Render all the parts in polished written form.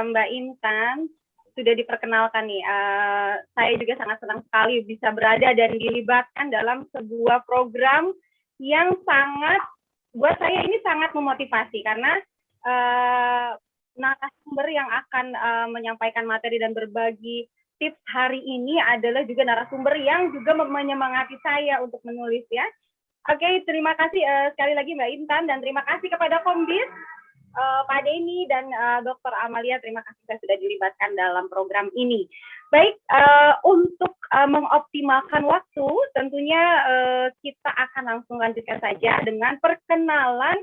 Mbak Intan. Sudah diperkenalkan nih, saya juga sangat senang sekali bisa berada dan dilibatkan dalam sebuah program yang sangat, buat saya ini sangat memotivasi, karena narasumber yang akan menyampaikan materi dan berbagi tips hari ini adalah juga narasumber yang juga menyemangati saya untuk menulis ya. Oke, terima kasih sekali lagi Mbak Intan, dan terima kasih kepada Kombis, Pak Denny dan Dr. Amalia, terima kasih saya sudah dilibatkan dalam program ini. Baik, untuk mengoptimalkan waktu, tentunya kita akan langsung lanjutkan saja dengan perkenalan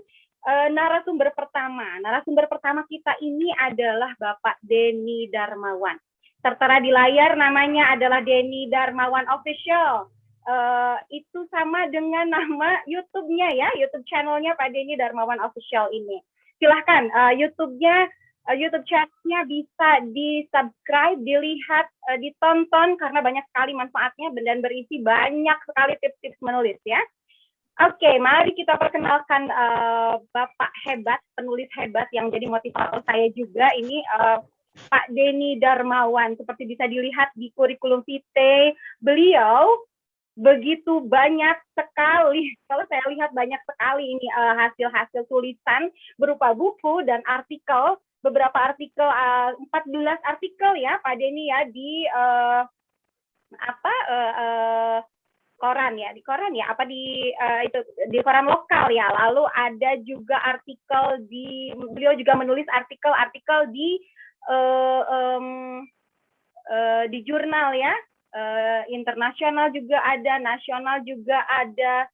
narasumber pertama. Narasumber pertama kita ini adalah Bapak Denny Darmawan. Tertera di layar namanya adalah Denny Darmawan Official. Itu sama dengan nama YouTube-nya ya, YouTube channel-nya Pak Denny Darmawan Official ini. Silahkan YouTube-nya, YouTube channel-nya bisa di-subscribe, dilihat, ditonton, karena banyak sekali manfaatnya dan berisi banyak sekali tips-tips menulis ya. Oke, mari kita perkenalkan Bapak hebat, penulis hebat yang jadi motivator saya juga ini, Pak Denny Darmawan. Seperti bisa dilihat di kurikulum vitae beliau, begitu banyak sekali, kalau saya lihat banyak sekali ini hasil-hasil tulisan berupa buku dan artikel, beberapa artikel, 14 artikel ya Pak Denny ya, di koran ya, itu di koran lokal ya. Lalu ada juga artikel beliau juga menulis artikel-artikel di jurnal ya. Internasional juga ada, nasional juga ada,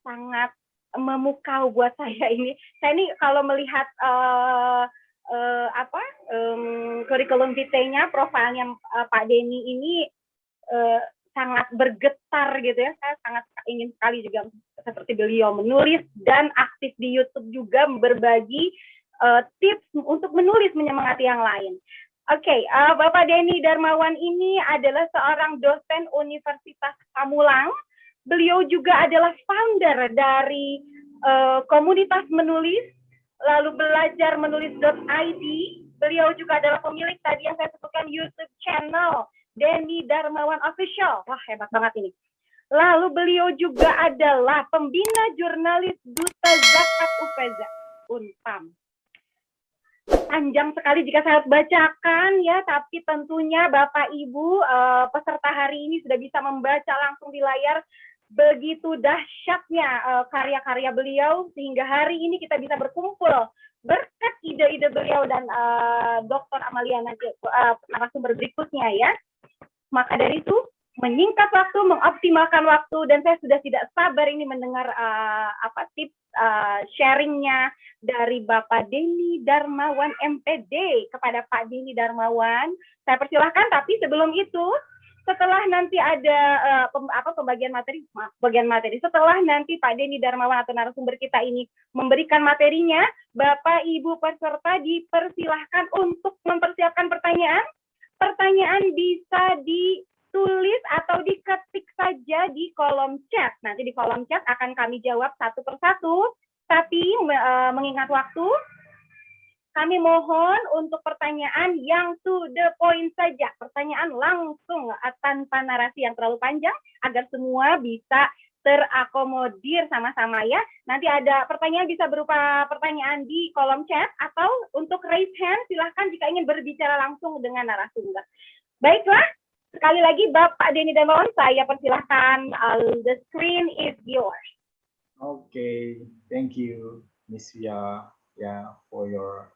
sangat memukau buat saya ini. Saya ini kalau melihat kurikulum vitae-nya, profilnya Pak Denny ini sangat bergetar gitu ya. Saya sangat ingin sekali juga seperti beliau menulis dan aktif di YouTube juga berbagi tips untuk menulis menyemangati yang lain. Oke, Bapak Denny Darmawan ini adalah seorang dosen Universitas Pamulang. Beliau juga adalah founder dari komunitas menulis, lalu belajar menulis.id. Beliau juga adalah pemilik tadi yang saya sebutkan YouTube channel Denny Darmawan Official. Wah, hebat banget ini. Lalu beliau juga adalah pembina jurnalis Duta Zakat UPEZA, Unpam. Panjang sekali jika saya bacakan ya, tapi tentunya Bapak Ibu peserta hari ini sudah bisa membaca langsung di layar begitu dahsyatnya karya-karya beliau, sehingga hari ini kita bisa berkumpul berkat ide-ide beliau dan Dr. Amalia nanti narasumber berikutnya ya. Maka dari itu, menyingkat waktu, mengoptimalkan waktu, dan saya sudah tidak sabar ini mendengar tips sharingnya dari Bapak Denny Darmawan MPD kepada Pak Denny Darmawan. Saya persilahkan, tapi sebelum itu, setelah nanti ada pembagian materi, setelah nanti Pak Denny Darmawan atau narasumber kita ini memberikan materinya, Bapak Ibu peserta dipersilahkan untuk mempersiapkan pertanyaan. Pertanyaan bisa ditulis atau diketik saja di kolom chat. Nanti di kolom chat akan kami jawab satu persatu. Tapi mengingat waktu, kami mohon untuk pertanyaan yang to the point saja. Pertanyaan langsung tanpa narasi yang terlalu panjang agar semua bisa terakomodir sama-sama ya. Nanti ada pertanyaan bisa berupa pertanyaan di kolom chat atau untuk raise hand silahkan jika ingin berbicara langsung dengan narasumber. Baiklah, sekali lagi Bapak Denny Darmawan, saya persilahkan. The screen is yours. Okay, thank you, Miss Via, for your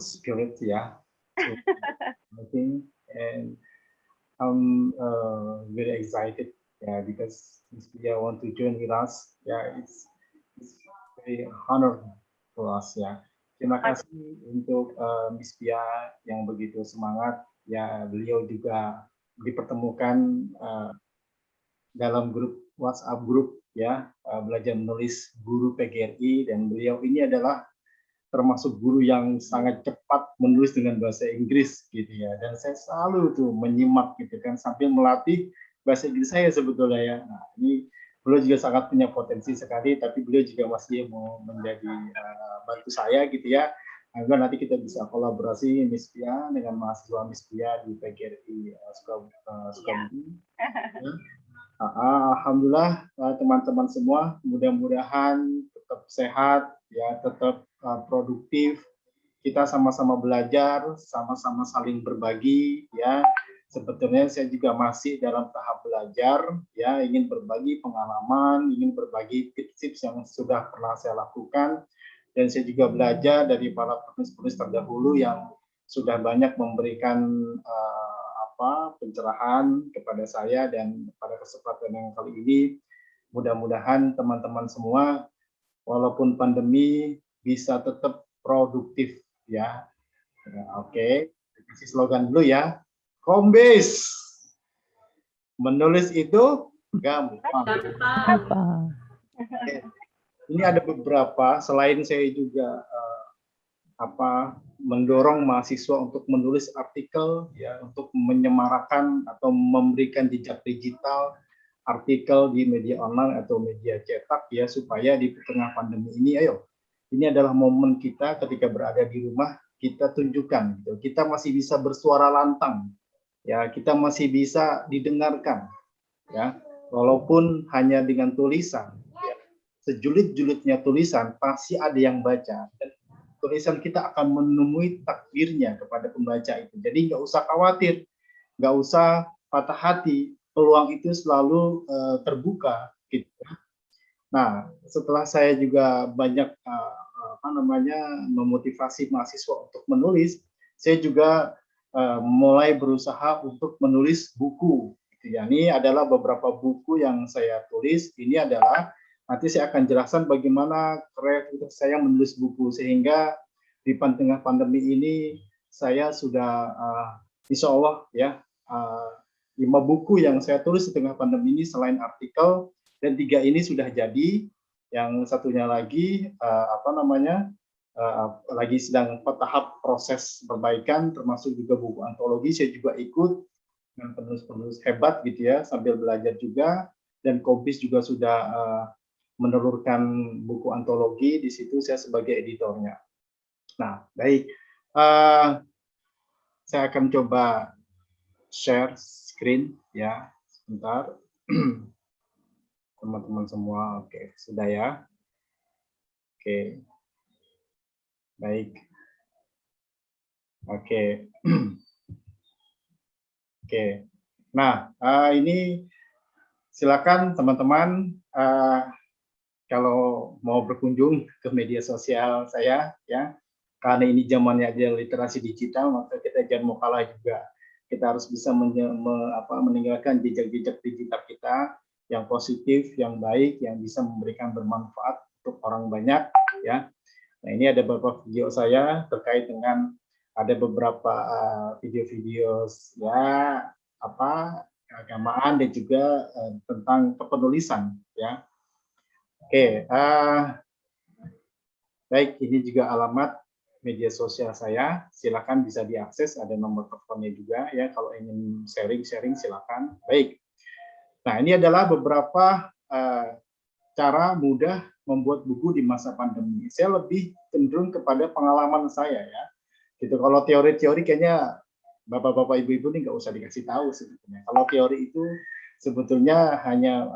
spirit, I think, and I'm very excited, because Miss Via want to join with us. It's very honor for us, Terima kasih untuk Miss Via yang begitu semangat. Ya, beliau juga dipertemukan dalam grup WhatsApp grup belajar menulis guru PGRI, dan beliau ini adalah termasuk guru yang sangat cepat menulis dengan bahasa Inggris gitu ya, dan saya selalu tuh menyimak gitu kan sambil melatih bahasa Inggris saya sebetulnya ya. Nah, ini beliau juga sangat punya potensi sekali, tapi beliau juga masih mau menjadi bantu saya gitu ya, agar nanti kita bisa kolaborasi Mispia dengan mahasiswa Mispia di PGRI Sukabumi. Ya. Alhamdulillah teman-teman semua, mudah-mudahan tetap sehat, ya, tetap produktif. Kita sama-sama belajar, sama-sama saling berbagi, ya. Sebetulnya saya juga masih dalam tahap belajar, ya, ingin berbagi pengalaman, ingin berbagi tips-tips yang sudah pernah saya lakukan, dan saya juga belajar dari para penulis-penulis terdahulu yang sudah banyak memberikan pencerahan kepada saya, dan pada kesempatan yang kali ini mudah-mudahan teman-teman semua walaupun pandemi bisa tetap produktif, ya. Oke, kasih slogan dulu ya. Kombes, menulis itu gampang. Ini ada beberapa, selain saya juga mendorong mahasiswa untuk menulis artikel, ya, untuk menyemarakan atau memberikan jejak digital artikel di media online atau media cetak, ya, supaya di tengah pandemi ini, ayo, ini adalah momen kita ketika berada di rumah, kita tunjukkan, gitu. Kita masih bisa bersuara lantang, ya, kita masih bisa didengarkan, ya, walaupun hanya dengan tulisan, ya. Sejulit-julitnya tulisan pasti ada yang baca, dan tulisan kita akan menemui takdirnya kepada pembaca itu. Jadi nggak usah khawatir, nggak usah patah hati, peluang itu selalu terbuka, gitu. Nah, setelah saya juga banyak memotivasi mahasiswa untuk menulis, saya juga mulai berusaha untuk menulis buku. Gitu ya. Ini adalah beberapa buku yang saya tulis. Ini adalah nanti saya akan jelaskan bagaimana kreativitas saya menulis buku, sehingga di tengah pandemi ini saya sudah insya Allah, ya, 5 buku yang saya tulis di tengah pandemi ini selain artikel, dan 3 ini sudah jadi, yang satunya lagi lagi sedang tahap proses perbaikan, termasuk juga buku antologi. Saya juga ikut dengan penulis-penulis hebat, gitu ya, sambil belajar juga, dan Kompis juga sudah menelurkan buku antologi, di situ saya sebagai editornya. Nah, baik, saya akan coba share screen, ya, sebentar. Teman-teman semua, oke, sudah ya. Oke, baik, oke. Oke, nah, ini silakan teman-teman kalau mau berkunjung ke media sosial saya, ya, karena ini zamannya ada literasi digital, maka kita jangan mau kalah juga. Kita harus bisa meninggalkan jejak-jejak digital kita yang positif, yang baik, yang bisa memberikan bermanfaat untuk orang banyak, ya. Nah, ini ada beberapa video saya terkait dengan ada beberapa video-video, ya, keagamaan, dan juga tentang kepenulisan, ya. Oke, baik, ini juga alamat media sosial saya, silakan bisa diakses, ada nomor teleponnya juga, ya, kalau ingin sharing-sharing silakan. Baik, nah, ini adalah beberapa cara mudah membuat buku di masa pandemi. Saya lebih cenderung kepada pengalaman saya, ya, gitu. Kalau teori-teori kayaknya bapak-bapak, ibu-ibu ini nggak usah dikasih tahu sebetulnya. Kalau teori itu sebetulnya hanya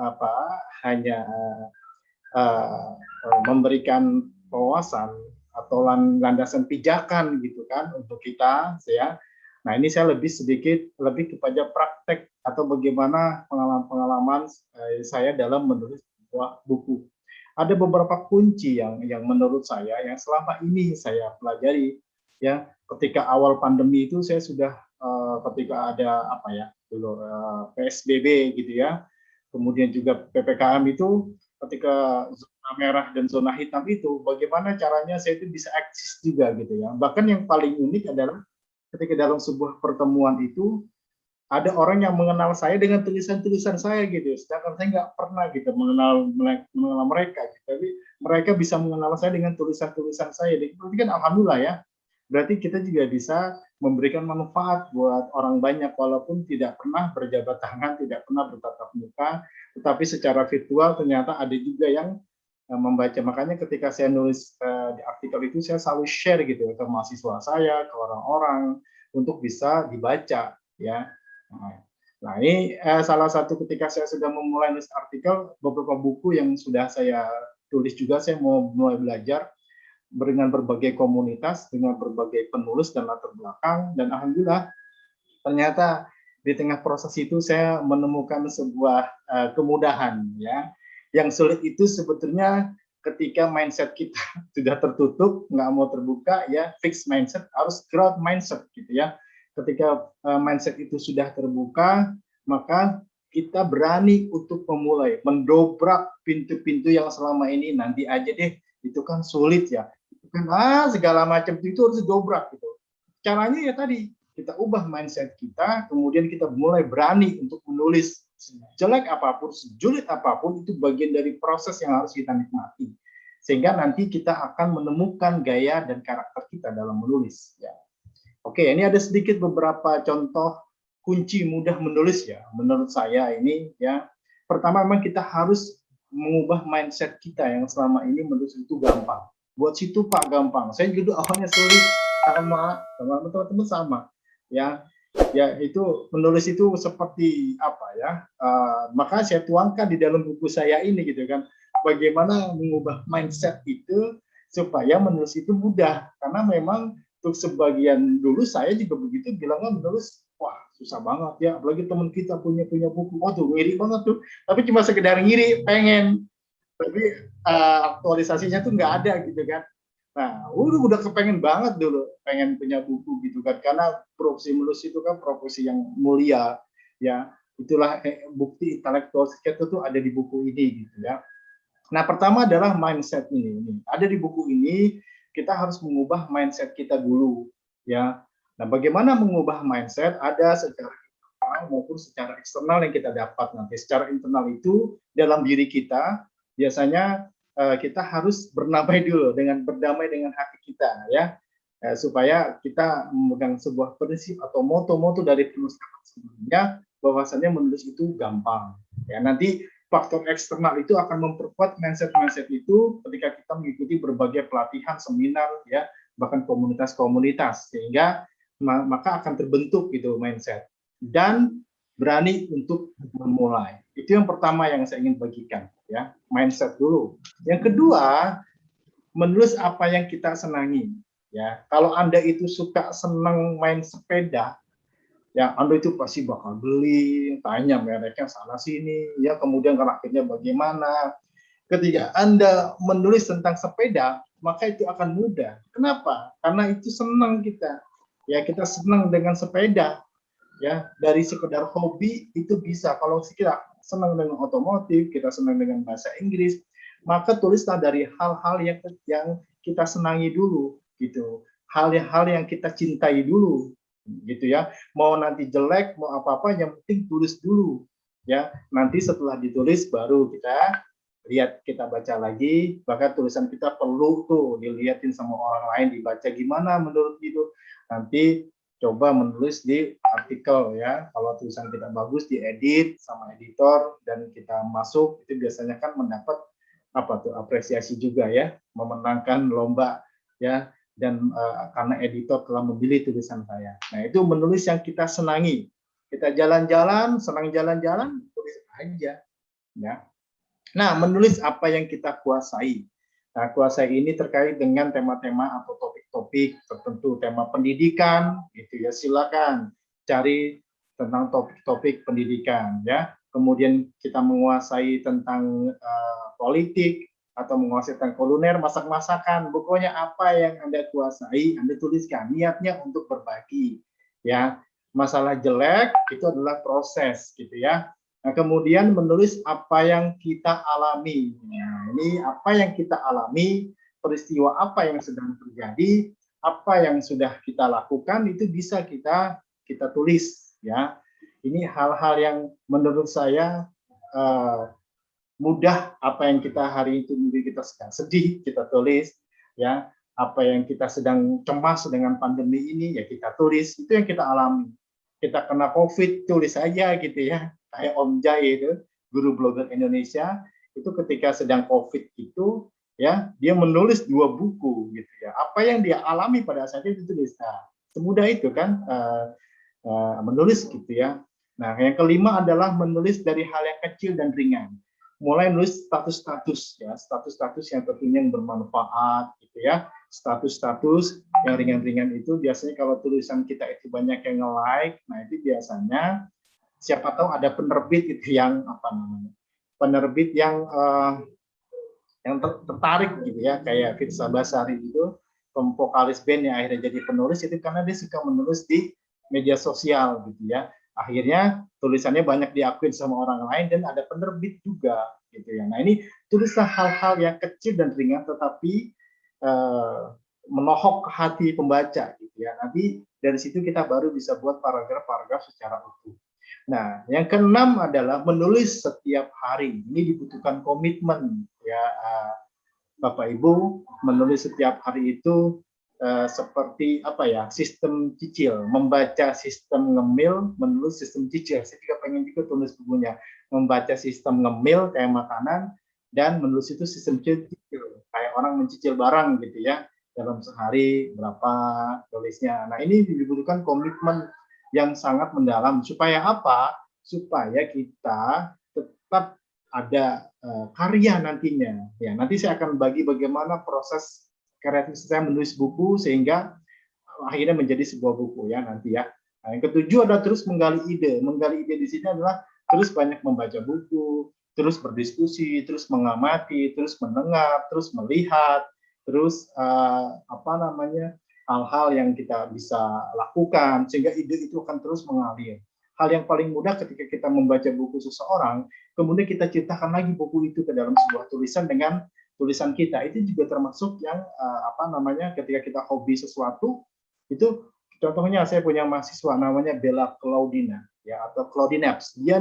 memberikan wawasan atau landasan pijakan, gitu kan, untuk kita, ya. Nah, ini saya lebih kepada praktek atau bagaimana pengalaman-pengalaman saya dalam menulis sebuah buku. Ada beberapa kunci yang menurut saya yang selama ini saya pelajari, ya. Ketika awal pandemi itu saya sudah ketika ada PSBB, gitu ya, kemudian juga PPKM itu, ketika zona merah dan zona hitam itu, bagaimana caranya saya itu bisa eksis juga, gitu ya. Bahkan yang paling unik adalah ketika dalam sebuah pertemuan itu ada orang yang mengenal saya dengan tulisan-tulisan saya, gitu. Sedangkan saya nggak pernah, gitu, mengenal mereka, gitu. Tapi mereka bisa mengenal saya dengan tulisan-tulisan saya. Jadi kan alhamdulillah, ya. Berarti kita juga bisa memberikan manfaat buat orang banyak, walaupun tidak pernah berjabat tangan, tidak pernah bertatap muka, tetapi secara virtual ternyata ada juga yang membaca. Makanya ketika saya nulis di artikel itu, saya selalu share gitu ya, ke mahasiswa saya, ke orang-orang untuk bisa dibaca ya. Nah ini salah satu ketika saya sudah memulai nulis artikel, beberapa buku yang sudah saya tulis juga, saya mau mulai belajar dengan berbagai komunitas, dengan berbagai penulis dan latar belakang, dan alhamdulillah ternyata di tengah proses itu saya menemukan sebuah kemudahan ya. Yang sulit itu sebetulnya ketika mindset kita sudah tertutup, nggak mau terbuka ya, fixed mindset, harus growth mindset gitu ya. Ketika mindset itu sudah terbuka, maka kita berani untuk memulai, mendobrak pintu-pintu yang selama ini nanti aja deh, itu kan sulit ya. Segala macam itu harus didobrak gitu. Caranya ya tadi, kita ubah mindset kita, kemudian kita mulai berani untuk menulis. Sejelek apapun, sejulit apapun, itu bagian dari proses yang harus kita nikmati. Sehingga nanti kita akan menemukan gaya dan karakter kita dalam menulis. Ya. Oke, ini ada sedikit beberapa contoh kunci mudah menulis ya. Menurut saya ini ya. Pertama memang kita harus mengubah mindset kita yang selama ini menulis itu gampang. Buat situ Pak gampang. Saya juga awalnya sulit, sama teman-teman sama. Ya, itu menulis itu seperti apa ya? Maka saya tuangkan di dalam buku saya ini gitu kan. Bagaimana mengubah mindset itu supaya menulis itu mudah. Karena memang untuk sebagian dulu saya juga begitu bilangnya menulis, wah susah banget ya. Apalagi teman kita punya buku, waduh ngiri banget tuh. Tapi cuma sekedar ngiri, pengen. Tapi aktualisasinya tuh nggak ada gitu kan. Nah, udah kepengen banget dulu, pengen punya buku gitu kan, karena profesi menulis itu kan profesi yang mulia, ya. Itulah bukti intelektual kita tuh ada di buku ini gitu ya. Nah, pertama adalah mindset ini. Ada di buku ini, kita harus mengubah mindset kita dulu, ya. Nah, bagaimana mengubah mindset? Ada secara internal maupun secara eksternal yang kita dapat nanti. Secara internal itu dalam diri kita, biasanya kita harus berdamai dulu berdamai dengan hati kita ya, supaya kita memegang sebuah prinsip atau moto-moto dari penulisan sebelumnya, bahwasannya menulis itu gampang ya. Nanti faktor eksternal itu akan memperkuat mindset itu ketika kita mengikuti berbagai pelatihan, seminar ya, bahkan komunitas-komunitas, sehingga maka akan terbentuk gitu mindset dan berani untuk memulai. Itu yang pertama yang saya ingin bagikan ya, mindset dulu. Yang kedua, menulis apa yang kita senangi ya. Kalau Anda itu senang main sepeda, ya Anda itu pasti bakal beli, tanya mereknya sana sini ya, kemudian rakitnya bagaimana. Ketika Anda menulis tentang sepeda, maka itu akan mudah. Kenapa? Karena itu senang kita. Ya, kita senang dengan sepeda. Ya, dari sekedar hobi itu bisa. Kalau kita senang dengan otomotif, kita senang dengan bahasa Inggris, maka tulislah dari hal-hal yang kita senangi dulu gitu. Hal-hal yang kita cintai dulu gitu ya. Mau nanti jelek, mau apa-apa, yang penting tulis dulu ya. Nanti setelah ditulis baru kita lihat, kita baca lagi, bahkan tulisan kita perlu tuh dilihatin sama orang lain, dibaca gimana menurut itu. Nanti coba menulis di artikel ya. Kalau tulisan kita bagus, diedit sama editor dan kita masuk, itu biasanya kan mendapat apresiasi juga ya, memenangkan lomba ya, dan karena editor telah memilih tulisan saya. Nah, itu menulis yang kita senangi. Kita jalan-jalan, senang jalan-jalan, tulis aja ya. Nah, menulis apa yang kita kuasai. Nah, kuasai ini terkait dengan tema-tema atau topik-topik tertentu, tema pendidikan, gitu ya. Silakan cari tentang topik-topik pendidikan, ya. Kemudian kita menguasai tentang politik atau menguasai tentang kuliner, masak-masakan. Pokoknya apa yang Anda kuasai, Anda tuliskan. Niatnya untuk berbagi, ya. Masalah jelek itu adalah proses, gitu ya. Nah, kemudian menulis apa yang kita alami. Nah, ini apa yang kita alami, peristiwa apa yang sedang terjadi, apa yang sudah kita lakukan, itu bisa kita tulis ya. Ini hal-hal yang menurut saya mudah. Apa yang kita hari itu mungkin kita sedang sedih, kita tulis ya. Apa yang kita sedang cemas dengan pandemi ini ya kita tulis. Itu yang kita alami. Kita kena COVID, tulis aja gitu ya. Kayak Om Jai itu, guru blogger Indonesia, itu ketika sedang COVID itu, ya, dia menulis 2 buku gitu ya. Apa yang dia alami pada saat itu ditulis. Nah, semudah itu kan menulis gitu ya. Nah, yang kelima adalah menulis dari hal yang kecil dan ringan. Mulai nulis status-status ya, status-status yang tentunya yang bermanfaat gitu ya. Status-status yang ringan-ringan itu biasanya kalau tulisan kita itu banyak yang nge-like, nah itu biasanya siapa tahu ada penerbit itu yang apa namanya? Penerbit yang tertarik gitu ya, kayak Firsa Basari itu, vokalis band yang akhirnya jadi penulis itu karena dia suka menulis di media sosial gitu ya. Akhirnya tulisannya banyak diakui sama orang lain dan ada penerbit juga gitu ya. Nah, ini tulislah hal-hal yang kecil dan ringan tetapi menohok ke hati pembaca gitu ya. Nanti dari situ kita baru bisa buat paragraf-paragraf secara utuh. Nah, yang keenam adalah menulis setiap hari. Ini dibutuhkan komitmen ya, Bapak Ibu. Menulis setiap hari itu seperti apa ya, sistem cicil, membaca sistem ngemil, menulis sistem cicil. Saya juga pengen juga tulis bukunya, membaca sistem ngemil kayak makanan dan menulis itu sistem cicil, kayak orang mencicil barang gitu ya, dalam sehari berapa tulisnya. Nah, ini dibutuhkan komitmen yang sangat mendalam supaya apa? Supaya kita tetap ada karya nantinya. Ya, nanti saya akan bagi bagaimana proses kreatif saya menulis buku sehingga akhirnya menjadi sebuah buku ya nanti ya. Nah, yang ketujuh adalah terus menggali ide. Menggali ide di sini adalah terus banyak membaca buku, terus berdiskusi, terus mengamati, terus mendengar, terus melihat, terus apa namanya, hal-hal yang kita bisa lakukan sehingga ide itu akan terus mengalir. Hal yang paling mudah ketika kita membaca buku seseorang, kemudian kita ciptakan lagi buku itu ke dalam sebuah tulisan dengan tulisan kita. Itu juga termasuk yang apa namanya, ketika kita hobi sesuatu itu. Contohnya saya punya mahasiswa namanya Bella Claudina ya, atau Claudinaps. Dia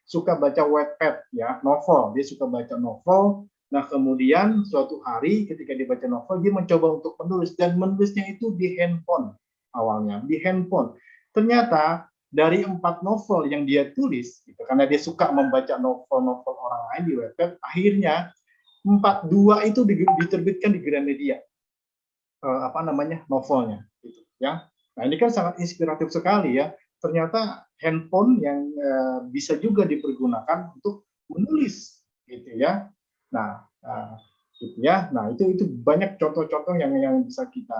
suka baca Wattpad ya, novel. Dia suka baca novel. Nah, kemudian suatu hari ketika dia baca novel, dia mencoba untuk menulis dan menulisnya itu di handphone awalnya, di handphone. Ternyata dari 4 novel yang dia tulis, gitu, karena dia suka membaca novel-novel orang lain di Wattpad, akhirnya 2 itu diterbitkan di Gramedia, apa namanya, novelnya gitu ya. Nah, ini kan sangat inspiratif sekali ya. Ternyata handphone yang bisa juga dipergunakan untuk menulis gitu ya. Nah, gitu ya. Nah, itu banyak contoh-contoh yang bisa kita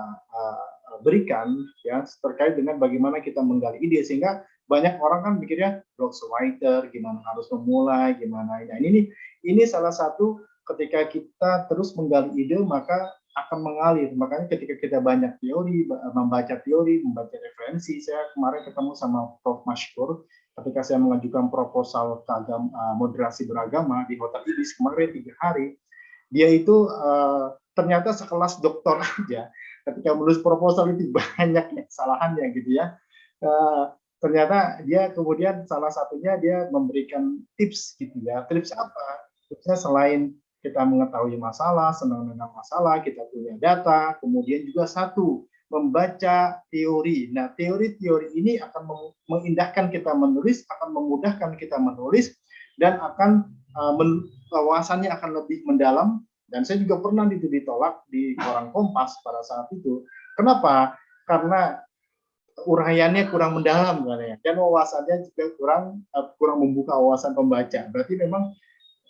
berikan ya terkait dengan bagaimana kita menggali ide, sehingga banyak orang kan mikirnya ghostwriter, gimana harus memulai, gimana. Nah, ini salah satu ketika kita terus menggali ide maka akan mengalir. Makanya ketika kita banyak teori, membaca referensi, saya kemarin ketemu sama Prof. Mashkur ketika saya mengajukan proposal moderasi beragama di Hotel Ibis kemarin 3 hari. Dia itu ternyata sekelas doktor aja ketika menulis proposal itu banyak kesalahannya gitu ya. Ternyata dia kemudian salah satunya dia memberikan tips gitu ya. Tips apa? Tipsnya selain kita mengetahui masalah, senang dengan masalah, kita punya data, kemudian juga satu, membaca teori. Nah, teori-teori ini akan mengindahkan kita menulis, akan memudahkan kita menulis, dan akan wawasannya akan lebih mendalam. Dan saya juga pernah ditolak di koran Kompas pada saat itu. Kenapa? Karena uraiannya kurang mendalam, dan wawasannya juga kurang membuka wawasan pembaca. Berarti memang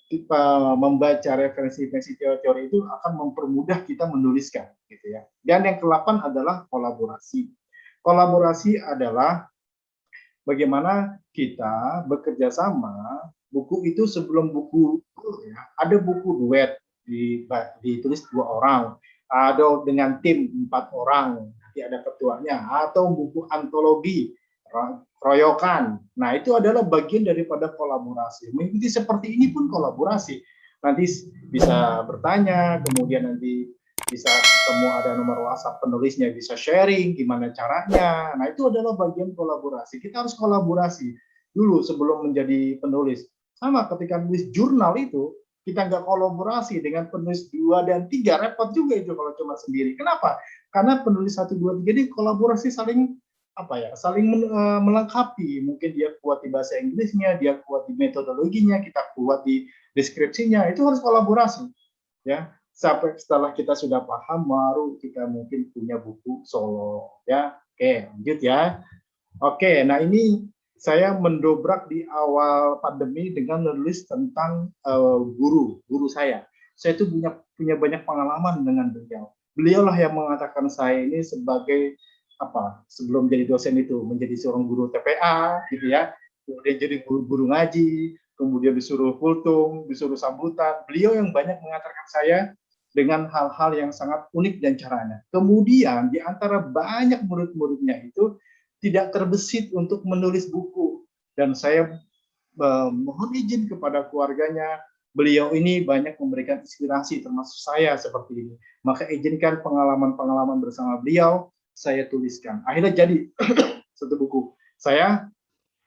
kita membaca referensi teori-teori itu akan mempermudah kita menuliskan gitu ya. Dan yang ke-8 adalah kolaborasi. Kolaborasi adalah bagaimana kita bekerja sama. Buku itu sebelum buku ya, ada buku duet ditulis 2 orang, ada dengan tim 4 orang, nanti ada ketuanya, atau buku antologi keroyokan. Nah, itu adalah bagian daripada kolaborasi. Mengikuti seperti ini pun kolaborasi. Nanti bisa bertanya, kemudian nanti bisa ketemu ada nomor WhatsApp penulisnya, bisa sharing gimana caranya. Nah, itu adalah bagian kolaborasi. Kita harus kolaborasi dulu sebelum menjadi penulis. Sama ketika nulis jurnal itu, kita nggak kolaborasi dengan penulis 2 dan 3, repot juga itu kalau cuma sendiri. Kenapa? Karena penulis 1, 2, 3 ini kolaborasi saling apa ya, saling melengkapi. Mungkin dia kuat di bahasa Inggrisnya, dia kuat di metodologinya, kita kuat di deskripsinya. Itu harus kolaborasi, ya. Sampai setelah kita sudah paham, baru kita mungkin punya buku solo, ya. Oke, lanjut ya. Oke, nah ini saya mendobrak di awal pandemi dengan menulis tentang guru saya. Saya itu punya banyak pengalaman dengan beliau. Beliaulah yang mengatakan saya ini sebagai apa? Sebelum jadi dosen itu menjadi seorang guru TPA, gitu ya. Kemudian jadi guru ngaji, kemudian disuruh kultum, disuruh sambutan. Beliau yang banyak mengatakan saya dengan hal-hal yang sangat unik dan caranya. Kemudian di antara banyak murid-muridnya itu tidak terbesit untuk menulis buku, dan saya mohon izin kepada keluarganya, beliau ini banyak memberikan inspirasi termasuk saya seperti ini, maka izinkan pengalaman-pengalaman bersama beliau saya tuliskan. Akhirnya jadi satu buku. Saya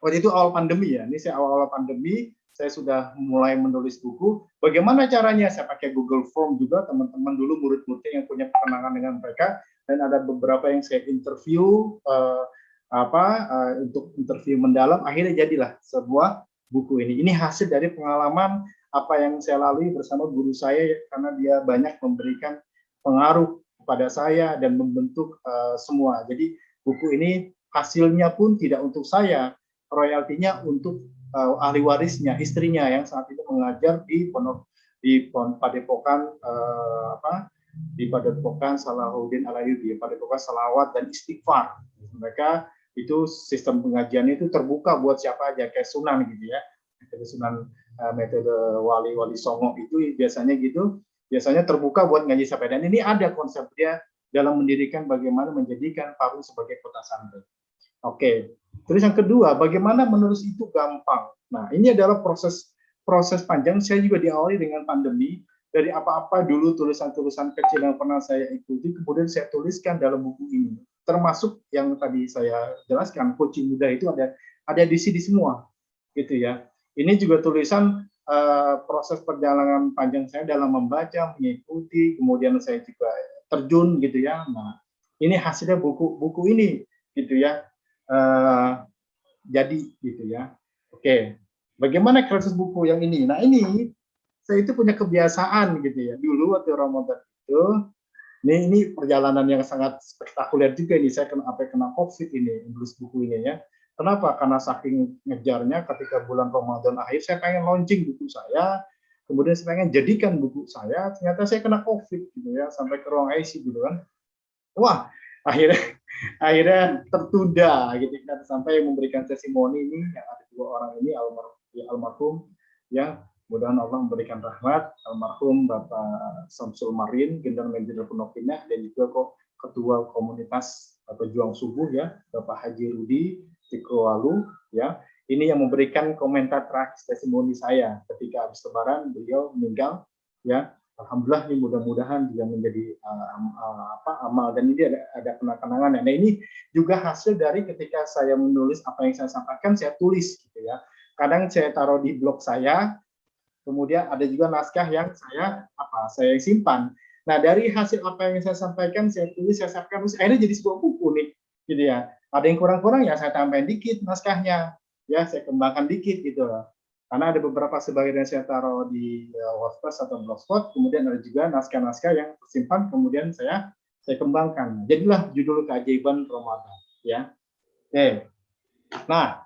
waktu itu awal pandemi ya, ini saya awal-awal pandemi, saya sudah mulai menulis buku. Bagaimana caranya? Saya pakai Google Form juga, teman-teman dulu murid-muridnya yang punya kenalan dengan mereka, dan ada beberapa yang saya interview untuk interview mendalam. Akhirnya jadilah sebuah buku ini. Ini hasil dari pengalaman apa yang saya lalui bersama guru saya, karena dia banyak memberikan pengaruh kepada saya dan membentuk semua. Jadi buku ini hasilnya pun tidak untuk saya, royaltinya untuk ahli warisnya, istrinya yang saat itu mengajar di Padepokan di Padepokan Salahuddin Al-Ayyubi, Padepokan Salawat dan Istighfar. Mereka itu sistem pengajiannya itu terbuka buat siapa aja, kayak Sunan gitu ya, metode Sunan, metode Wali Songo itu biasanya gitu, biasanya terbuka buat ngaji siapa. Dan ini ada konsep dia dalam mendirikan bagaimana menjadikan Parung sebagai kota santri. Oke, terus yang kedua, bagaimana menulis itu gampang. Nah, ini adalah proses panjang. Saya juga diawali dengan pandemi. Dari apa-apa dulu tulisan-tulisan kecil yang pernah saya ikuti, kemudian saya tuliskan dalam buku ini. Termasuk yang tadi saya jelaskan, coaching muda itu ada di sini semua, gitu ya. Ini juga tulisan proses perjalanan panjang saya dalam membaca, mengikuti, kemudian saya juga terjun, gitu ya. Nah, ini hasilnya buku ini, gitu ya. Jadi gitu ya. Oke, bagaimana kreatif buku yang ini? Nah, ini saya itu punya kebiasaan gitu ya. Dulu waktu Ramadan itu, ini perjalanan yang sangat spektakuler juga ini. Saya kena COVID ini, menulis buku ini ya. Kenapa? Karena saking ngejarnya, ketika bulan Ramadan akhir saya pengen launching buku saya, kemudian saya pengen jadikan buku saya, ternyata saya kena COVID gitu ya, sampai ke ruang ICU gitu kan. Wah, akhirnya tertunda gitu kan, sampai memberikan testimoni ini yang ada dua orang ini, almarhum ya, mudah-mudahan Allah memberikan rahmat, almarhum Bapak Samsul Marin, General Manager Pondok Indah, dan juga ketua komunitas pejuang subuh ya, Bapak Haji Rudi Tikowalu ya. Ini yang memberikan komentar terakhir testimoni saya ketika habis lebaran beliau meninggal ya. Alhamdulillah, ini mudah-mudahan juga menjadi amal, dan ini ada kenang-kenangan. Nah, ini juga hasil dari ketika saya menulis apa yang saya sampaikan, saya tulis gitu ya. Kadang saya taruh di blog saya, kemudian ada juga naskah yang saya simpan. Nah, dari hasil apa yang saya sampaikan, saya tulis, saya sampaikan, akhirnya jadi sebuah buku nih, gitu ya. Ada yang kurang-kurang ya saya tambahin dikit naskahnya, ya saya kembangkan dikit gitu loh. Karena ada beberapa sebagian yang saya taruh di WordPress atau Blogspot, kemudian ada juga naskah-naskah yang tersimpan, kemudian saya kembangkan. Jadilah judul Keajaiban Ramadan, ya. Oke. Nah,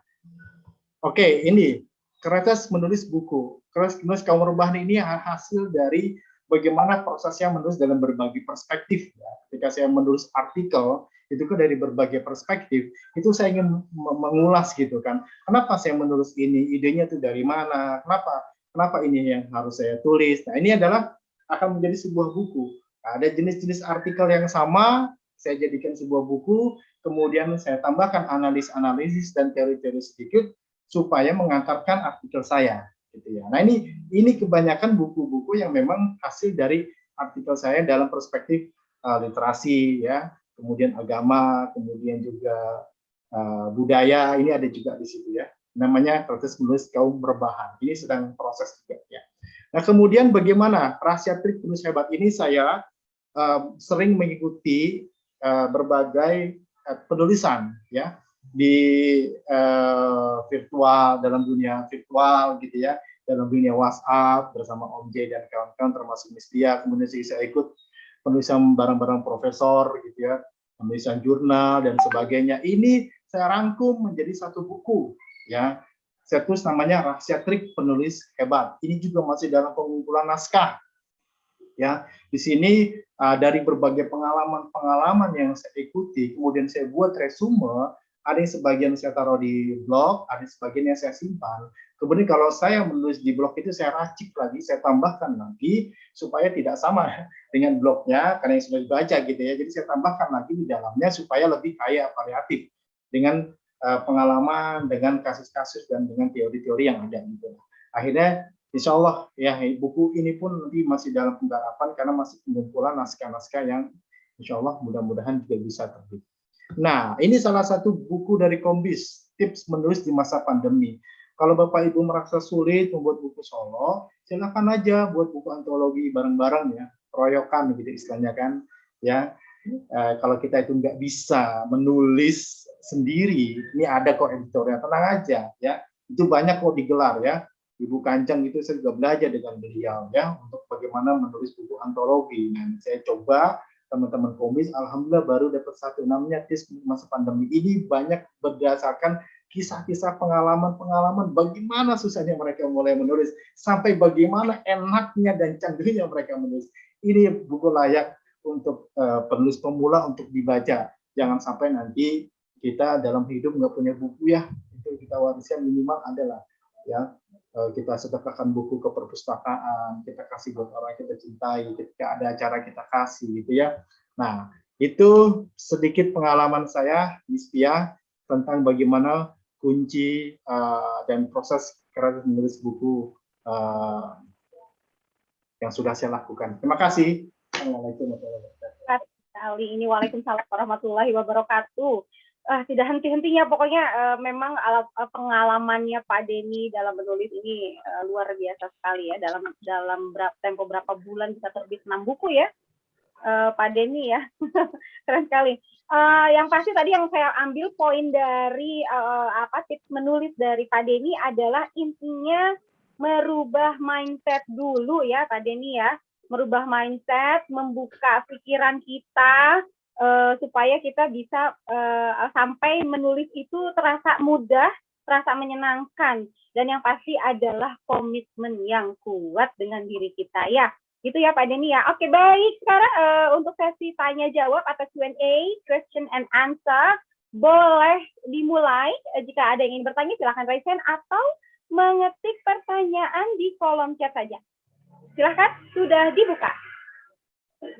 oke, ini kreatif menulis buku. Menulis kaum rebahan ini hasil dari bagaimana prosesnya menulis dalam berbagai perspektif. Ya. Ketika saya menulis artikel, itu kan dari berbagai perspektif, itu saya ingin mengulas gitu kan. Kenapa saya menulis ini? Idenya itu dari mana? Kenapa ini yang harus saya tulis? Nah, ini adalah akan menjadi sebuah buku. Nah, ada jenis-jenis artikel yang sama, saya jadikan sebuah buku, kemudian saya tambahkan analisis dan teori-teori sedikit supaya mengantarkan artikel saya. Gitu ya. Nah, ini kebanyakan buku-buku yang memang hasil dari artikel saya dalam perspektif literasi ya, kemudian agama, kemudian juga budaya, ini ada juga di situ ya. Namanya Kreatif Menulis Kaum Rebahan. Ini sedang proses juga ya. Nah, kemudian bagaimana rahasia trik penulis hebat ini? Saya sering mengikuti berbagai penulisan ya di virtual, dalam dunia virtual gitu ya, dalam dunia WhatsApp bersama Om J dan kawan-kawan termasuk Miss Tia. Kemudian saya ikut penulisan barang-barang profesor gitu ya, penulisan jurnal dan sebagainya. Ini saya rangkum menjadi satu buku ya. Saya tulis namanya Rahasia Trik Penulis Hebat. Ini juga masih dalam pengumpulan naskah ya. Di sini dari berbagai pengalaman-pengalaman yang saya ikuti, kemudian saya buat resume. Ada yang sebagian saya taruh di blog, ada sebagian yang saya simpan. Kemudian kalau saya menulis di blog itu saya racik lagi, saya tambahkan lagi supaya tidak sama dengan blognya karena yang sudah dibaca gitu ya. Jadi saya tambahkan lagi di dalamnya supaya lebih kaya variatif dengan pengalaman, dengan kasus-kasus dan dengan teori-teori yang ada gitu. Akhirnya insya Allah ya buku ini pun nanti masih dalam penggarapan karena masih pengumpulan naskah-naskah yang insya Allah mudah-mudahan juga bisa terbit. Nah, ini salah satu buku dari Kombis, tips menulis di masa pandemi. Kalau Bapak Ibu merasa sulit membuat buku solo, silakan aja buat buku antologi bareng-bareng ya, keroyokan gitu istilahnya kan. Ya, kalau kita itu nggak bisa menulis sendiri, ini ada kok editornya, tenang aja ya. Itu banyak kok digelar ya. Ibu Kanjeng itu saya juga belajar dengan beliau ya untuk bagaimana menulis buku antologi. Nah, saya coba teman-teman Kombis, alhamdulillah baru dapat satu namanya Tips Masa Pandemi. Ini banyak berdasarkan kisah-kisah pengalaman-pengalaman bagaimana susahnya mereka mulai menulis sampai bagaimana enaknya dan candunya mereka menulis. Ini buku layak untuk penulis pemula untuk dibaca. Jangan sampai nanti kita dalam hidup nggak punya buku ya, itu kita warisnya minimal adalah ya kita sedekahkan buku ke perpustakaan, kita kasih buat orang yang kita cintai, ketika ada acara kita kasih gitu ya. Nah, itu sedikit pengalaman saya, Miss Tia, tentang bagaimana kunci dan proses kreatif menulis buku yang sudah saya lakukan. Terima kasih. Assalamualaikum warahmatullahi wabarakatuh. Kali ini Waalaikumsalam warahmatullahi wabarakatuh. Tidak henti-hentinya pokoknya memang pengalamannya Pak Denny dalam menulis ini luar biasa sekali ya, dalam tempo berapa bulan bisa terbit 6 buku ya Pak Denny ya. Keren sekali. Yang pasti tadi yang saya ambil poin dari tips menulis dari Pak Denny adalah intinya merubah mindset dulu ya Pak Denny ya, merubah mindset, membuka pikiran kita supaya kita bisa sampai menulis itu terasa mudah, terasa menyenangkan, dan yang pasti adalah komitmen yang kuat dengan diri kita ya. Gitu ya Pak Denny ya. Oke, baik. Sekarang untuk sesi tanya jawab atau Q&A, question and answer, boleh dimulai. Jika ada yang ingin bertanya silahkan raise hand atau mengetik pertanyaan di kolom chat saja. Silahkan, sudah dibuka.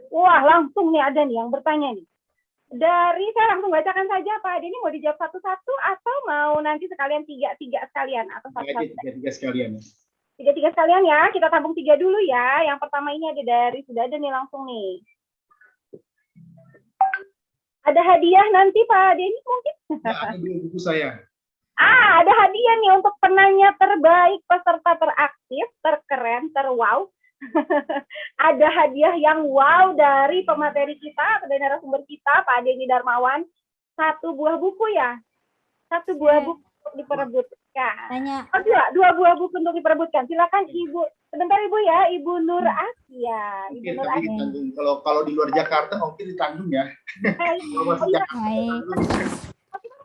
Wah, langsung nih ada nih yang bertanya nih. Saya langsung bacakan saja Pak Denny, mau dijawab satu-satu atau mau nanti sekalian tiga sekalian atau satu-satu? Tiga sekalian. Tiga sekalian ya, kita tampung 3 dulu ya. Yang pertama ini sudah ada nih langsung nih. Ada hadiah nanti Pak Denny mungkin? Ya, ada di buku saya. Ada hadiah nih untuk penanya terbaik, peserta teraktif, terkeren, terwow. Ada hadiah yang wow dari pemateri kita, dari narasumber kita, Pak Denny Darmawan. 1 buah buku ya? 1 buah buku untuk diperebutkan. Tanya. Oh, 2 buah buku untuk diperebutkan. Silakan Ibu. Sebentar Ibu ya, Ibu Nur Asia. Ibu Nur Asia. Kalau di luar Jakarta mungkin ditanggung ya.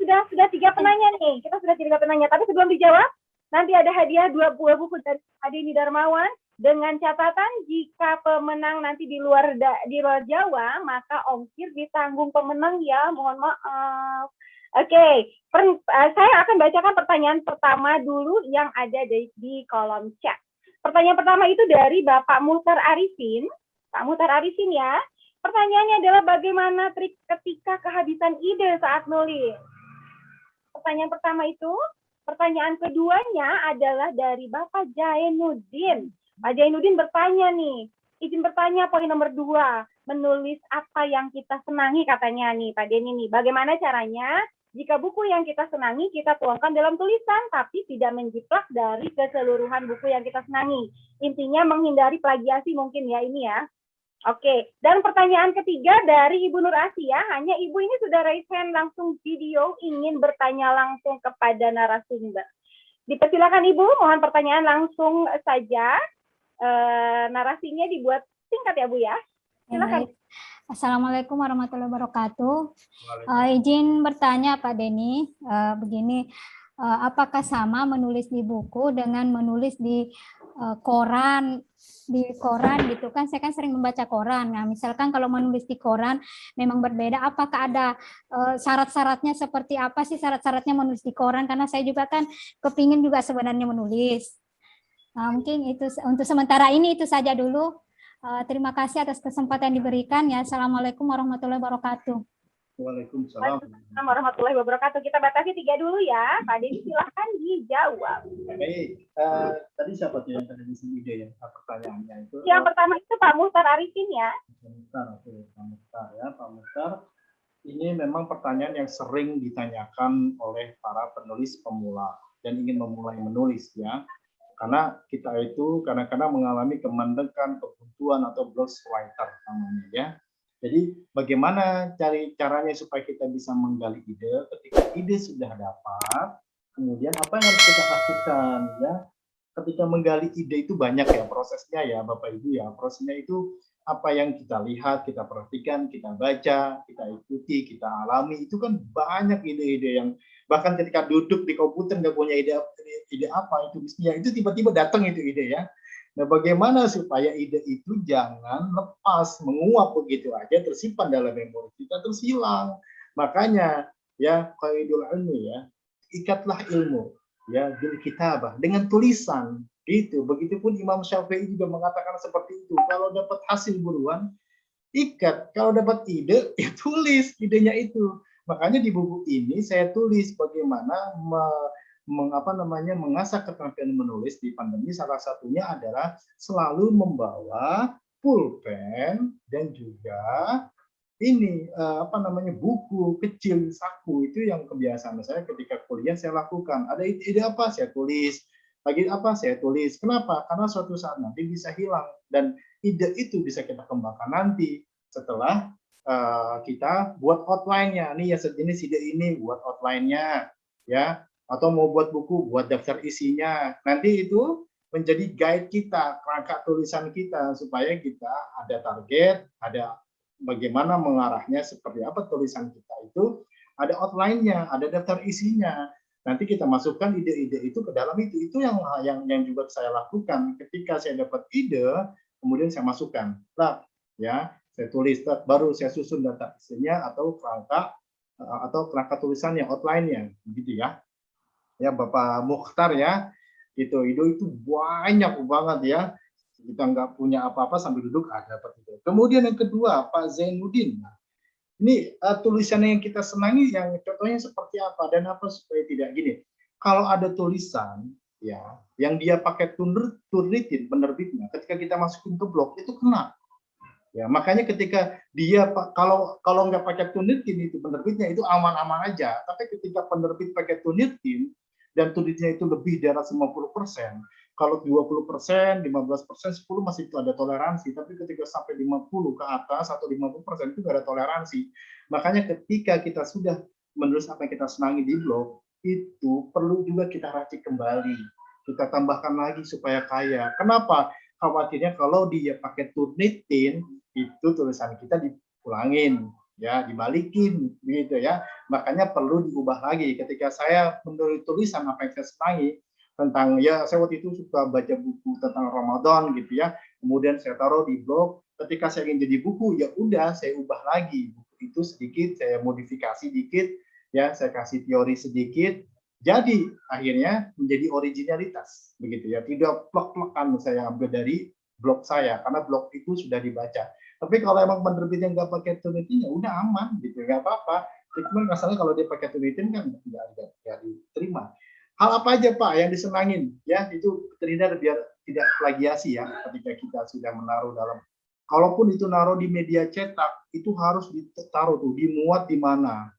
Kita sudah 3 penanya nih. Kita sudah 3 penanya. Tapi sebelum dijawab, nanti ada hadiah 2 buah buku dari Pak Denny Darmawan. Dengan catatan jika pemenang nanti di luar Jawa, maka ongkir ditanggung pemenang ya, mohon maaf. Oke, saya akan bacakan pertanyaan pertama dulu yang ada di kolom chat. Pertanyaan pertama itu dari Bapak Muhtar Arifin. Pak Muhtar Arifin ya. Pertanyaannya adalah bagaimana trik ketika kehabisan ide saat nulis? Pertanyaan pertama itu. Pertanyaan keduanya adalah dari Bapak Jainuddin. Pak Jainuddin bertanya nih, izin bertanya poin nomor 2, menulis apa yang kita senangi katanya nih Pak Denny nih. Bagaimana caranya jika buku yang kita senangi kita tuangkan dalam tulisan tapi tidak menjiplak dari keseluruhan buku yang kita senangi. Intinya menghindari plagiasi mungkin ya ini ya. Oke, dan pertanyaan ketiga dari Ibu Nur Asia, hanya Ibu ini sudah raise hand langsung video, ingin bertanya langsung kepada narasumber. Dipersilakan Ibu, mohon pertanyaan langsung saja. Narasinya dibuat singkat ya Bu ya. Silakan. Assalamualaikum warahmatullahi wabarakatuh. Izin bertanya Pak Denny, begini, apakah sama menulis di buku dengan menulis di koran gitu kan? Saya kan sering membaca koran. Nah, misalkan kalau menulis di koran memang berbeda, apakah ada syarat-syaratnya seperti apa sih syarat-syaratnya menulis di koran? Karena saya juga kan kepingin juga sebenarnya menulis. Nah, mungkin itu untuk sementara ini itu saja dulu. Terima kasih atas kesempatan yang diberikan ya. Assalamualaikum warahmatullahi wabarakatuh. Waalaikumsalam warahmatullahi wabarakatuh. Kita batasi 3 dulu ya. Pak Denny silahkan dijawab. Baik, tadi siapa tuh yang tadi di sini ide ya pertanyaannya itu? Yang pertama itu Pak Muhtar Arifin ya. Pak Muhtar ya, Pak Muhtar. Ini memang pertanyaan yang sering ditanyakan oleh para penulis pemula dan ingin memulai menulis ya. Karena kita itu kadang-kadang mengalami kemandekan, kebuntuan atau ghostwriter namanya ya. Jadi bagaimana caranya supaya kita bisa menggali ide ketika ide sudah dapat, kemudian apa yang harus kita lakukan ya. Ketika menggali ide itu banyak ya prosesnya ya Bapak Ibu ya. Prosesnya itu apa yang kita lihat, kita perhatikan, kita baca, kita ikuti, kita alami, itu kan banyak ide-ide yang bahkan ketika duduk di komputer nggak punya ide apa itu ya itu tiba-tiba datang itu ide ya. Nah, bagaimana supaya ide itu jangan lepas menguap begitu aja tersimpan dalam memori kita terus hilang. Makanya ya qaidul ilmi ya, ikatlah ilmu ya bil kitabah dengan tulisan gitu. Begitupun Imam Syafi'i juga mengatakan seperti itu. Kalau dapat hasil buruan ikat, kalau dapat ide ya tulis idenya itu. Makanya di buku ini saya tulis bagaimana mengasah keterampilan menulis di pandemi. Salah satunya adalah selalu membawa pulpen dan juga ini buku kecil saku. Itu yang kebiasaan saya ketika kuliah saya lakukan. Ada ide apa saya tulis, lagi apa saya tulis. Kenapa? Karena suatu saat nanti bisa hilang dan ide itu bisa kita kembangkan nanti setelah kita buat outline-nya. Nih ya sejenis ide ini buat outline-nya ya, atau mau buat buku, buat daftar isinya. Nanti itu menjadi guide kita, kerangka tulisan kita supaya kita ada target, ada bagaimana mengarahnya, seperti apa tulisan kita itu, ada outline-nya, ada daftar isinya. Nanti kita masukkan ide-ide itu ke dalam itu. Itu yang juga saya lakukan ketika saya dapat ide, kemudian saya masukkan. Nah, ya, saya tulis, baru saya susun data isinya atau kerangka tulisannya, outline-nya, begitu ya. Ya, Bapak Mukhtar ya, itu banyak banget ya. Kita nggak punya apa-apa sambil duduk ada dapat itu. Kemudian yang kedua Pak Zainuddin. Ini tulisannya yang kita senangi, yang contohnya seperti apa dan apa supaya tidak gini. Kalau ada tulisan ya yang dia pakai Turnitin penerbitnya, ketika kita masukin ke blog itu kena. Ya, makanya ketika dia kalau nggak pakai Turnitin itu penerbitnya itu aman-aman aja. Tapi ketika penerbit pakai Turnitin dan tulisnya itu lebih dari 50%, kalau 20%, 15%, 10 masih itu ada toleransi, tapi ketika sampai 50 ke atas atau 50% itu nggak ada toleransi. Makanya ketika kita sudah menulis apa yang kita senangi di blog, itu perlu juga kita racik kembali. Kita tambahkan lagi supaya kaya. Kenapa? Khawatirnya kalau dia pakai Turnitin, itu tulisan kita dipulangin, ya dibalikin gitu ya. Makanya perlu diubah lagi. Ketika saya menulis tulisan apa yang saya senangi tentang, ya saya waktu itu suka baca buku tentang Ramadan gitu ya, kemudian saya taruh di blog. Ketika saya ingin jadi buku, ya udah saya ubah lagi buku itu sedikit, saya modifikasi dikit ya, saya kasih teori sedikit, jadi akhirnya menjadi originalitas begitu ya, tidak plek-plekan saya ambil dari blog saya karena blog itu sudah dibaca. Tapi kalau emang penerbitnya nggak pakai Turnitin, ya udah aman gitu, nggak apa-apa. Cuman masalahnya kalau dia pakai Turnitin kan nggak diterima. Hal apa aja Pak yang disenangin ya, itu terhindar biar tidak plagiasi ya ketika kita sudah menaruh dalam, kalaupun itu naruh di media cetak itu harus ditaruh tuh, dimuat di mana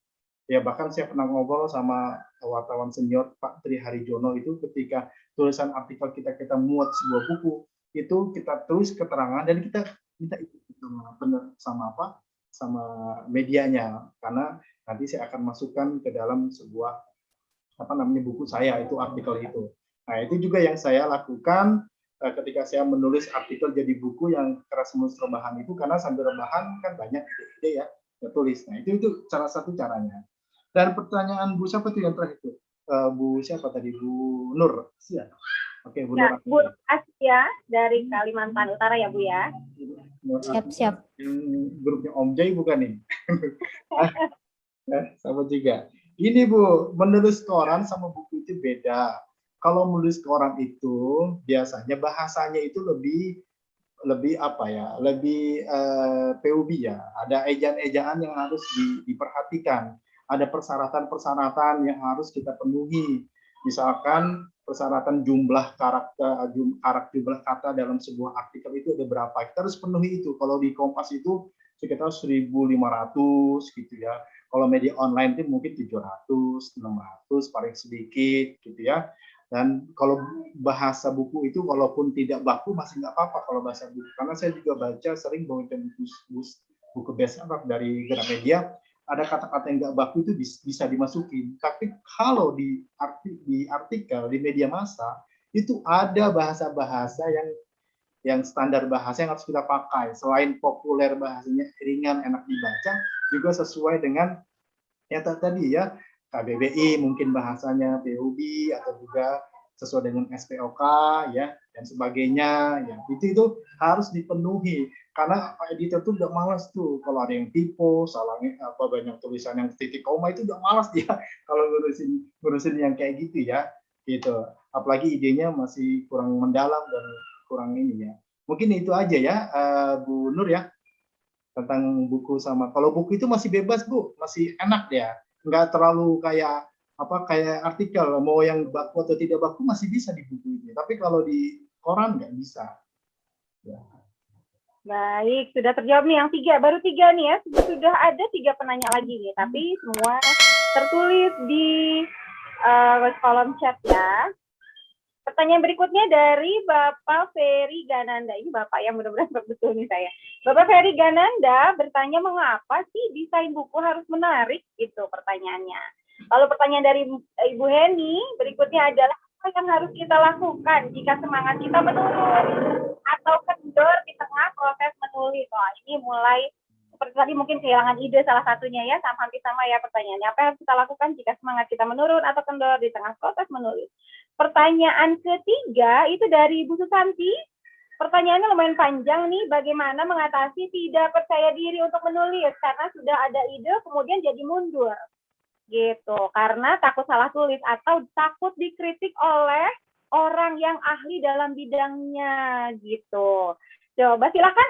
ya. Bahkan saya pernah ngobrol sama wartawan senior Pak Tri Harijono itu, ketika tulisan artikel kita muat sebuah buku itu kita tulis keterangan dan kita minta sama apa, sama medianya, karena nanti saya akan masukkan ke dalam sebuah apa namanya buku saya itu artikel itu. Nah itu juga yang saya lakukan ketika saya menulis artikel jadi buku yang keras menulis rebahan itu, karena sambil rebahan kan banyak ide-ide ya tulis. Nah itu salah satu caranya. Dan pertanyaan Bu siapa tuh yang terakhir itu? Bu siapa tadi? Bu Nur Asia. Oke, Bu Nur Bu Asia dari Kalimantan Utara ya Bu ya. Siap. Grupnya Om Jai bukan nih? Sama juga. Ini Bu, menulis koran sama buku itu beda. Kalau menulis koran itu biasanya bahasanya itu lebih apa ya, lebih PUB ya. Ada ejaan-ejaan yang harus diperhatikan. Ada persyaratan-persyaratan yang harus kita penuhi. Misalkan persyaratan jumlah jumlah kata dalam sebuah artikel itu ada berapa. Kita harus penuhi itu. Kalau di Kompas itu sekitar 1.500 gitu ya. Kalau media online itu mungkin 700, 600 paling sedikit gitu ya. Dan kalau bahasa buku itu walaupun tidak baku masih nggak apa-apa kalau bahasa buku. Karena saya juga baca sering baca buku bestseller dari Gramedia, ada kata-kata yang nggak baku itu bisa dimasukin. Tapi kalau di artikel, di media massa, itu ada bahasa-bahasa yang standar bahasa yang harus kita pakai. Selain populer bahasanya ringan, enak dibaca, juga sesuai dengan yang tadi ya, KBBI mungkin bahasanya, PUB atau juga sesuai dengan SPOK ya dan sebagainya ya. Itu harus dipenuhi karena editor tuh udah malas tuh kalau ada yang typo, salahnya apa banyak tulisan yang titik koma itu udah malas dia kalau ngurusin yang kayak gitu ya. Gitu. Apalagi idenya masih kurang mendalam dan kurang ini ya. Mungkin itu aja ya Bu Nur ya tentang buku sama. Kalau buku itu masih bebas Bu, masih enak ya. Nggak terlalu kayak artikel mau yang baku atau tidak baku masih bisa di buku ini. Tapi kalau di koran nggak bisa. Ya. Baik, sudah terjawab nih yang 3, baru 3 nih ya. Sudah ada 3 penanya lagi nih, tapi semua tertulis di kolom chat ya. Pertanyaan berikutnya dari Bapak Ferry Gananda. Ini Bapak yang mudah-mudahan betul nih saya. Bapak Ferry Gananda bertanya mengapa sih desain buku harus menarik? Gitu pertanyaannya. Lalu pertanyaan dari Ibu Heni berikutnya adalah apa yang harus kita lakukan jika semangat kita menurun atau kendor di tengah proses menulis? Wah, ini mulai seperti tadi mungkin kehilangan ide salah satunya ya, hampir sama ya pertanyaannya. Apa yang harus kita lakukan jika semangat kita menurun atau kendor di tengah proses menulis? Pertanyaan ketiga itu dari Bu Susanti. Pertanyaannya lumayan panjang nih, bagaimana mengatasi tidak percaya diri untuk menulis karena sudah ada ide kemudian jadi mundur. Gitu, karena takut salah tulis atau takut dikritik oleh orang yang ahli dalam bidangnya gitu. Coba silakan